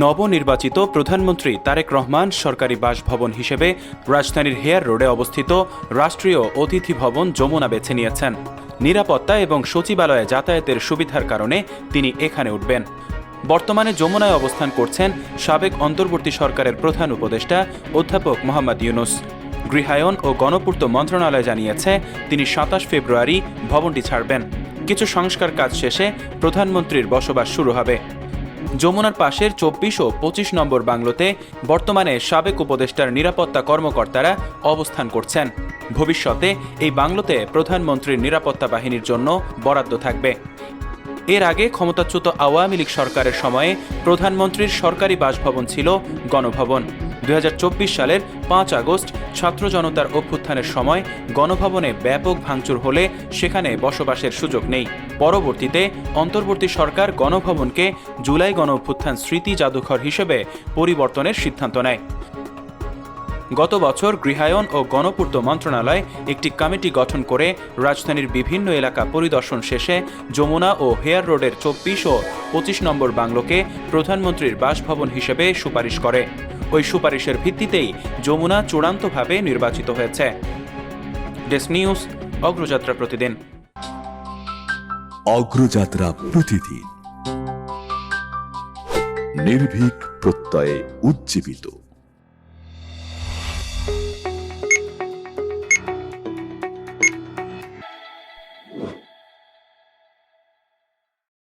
নবনির্বাচিত প্রধানমন্ত্রী তারেক রহমান সরকারি বাসভবন হিসেবে রাজধানীর হেয়ার রোডে অবস্থিত রাষ্ট্রীয় অতিথি ভবন যমুনা বেছে নিয়েছেন। নিরাপত্তা এবং সচিবালয়ে যাতায়াতের সুবিধার কারণে তিনি এখানে উঠবেন। বর্তমানে যমুনায় অবস্থান করছেন সাবেক অন্তর্বর্তী সরকারের প্রধান উপদেষ্টা অধ্যাপক মোহাম্মদ ইউনুস। গৃহায়ন ও গণপূর্ত মন্ত্রণালয় জানিয়েছে তিনি ২৭ ফেব্রুয়ারি ভবনটি ছাড়বেন। কিছু সংস্কার কাজ শেষে প্রধানমন্ত্রীর বসবাস শুরু হবে। যমুনার পাশের ২৪ ও ২৫ নম্বর বাংলোতে বর্তমানে সাবেক উপদেষ্টার নিরাপত্তা কর্মকর্তারা অবস্থান করছেন। ভবিষ্যতে এই বাংলোতে প্রধানমন্ত্রীর নিরাপত্তা বাহিনীর জন্য বরাদ্দ থাকবে। এর আগে ক্ষমতাচ্যুত আওয়ামী লীগ সরকারের সময়ে প্রধানমন্ত্রীর সরকারি বাসভবন ছিল গণভবন। ২০২৪ সালের ৫ আগস্ট ছাত্র জনতার অভ্যুত্থানের সময় গণভবনে ব্যাপক ভাঙচুর হলে সেখানে বসবাসের সুযোগ নেই। পরবর্তীতে অন্তর্বর্তী সরকার গণভবনকে জুলাই গণঅভ্যুত্থান স্মৃতি জাদুঘর হিসেবে পরিবর্তনের সিদ্ধান্ত নেয়। গত বছর গৃহায়ন ও গণপূর্ত মন্ত্রণালয় একটি কমিটি গঠন করে রাজধানীর বিভিন্ন এলাকা পরিদর্শন শেষে যমুনা ও হেয়ার রোডের ২৪ ও ২৫ নম্বর বাংলোকে প্রধানমন্ত্রীর বাসভবন হিসেবে সুপারিশ করে। ওই সুপারিশের ভিত্তিতেই যমুনা চূড়ান্তভাবে নির্বাচিত হয়েছে। ডেস্ক নিউজ, অগ্রযাত্রা প্রতিদিন। অগ্রযাত্রা প্রতিদিন, নির্ভীক প্রত্যয়ে উজ্জীবিত।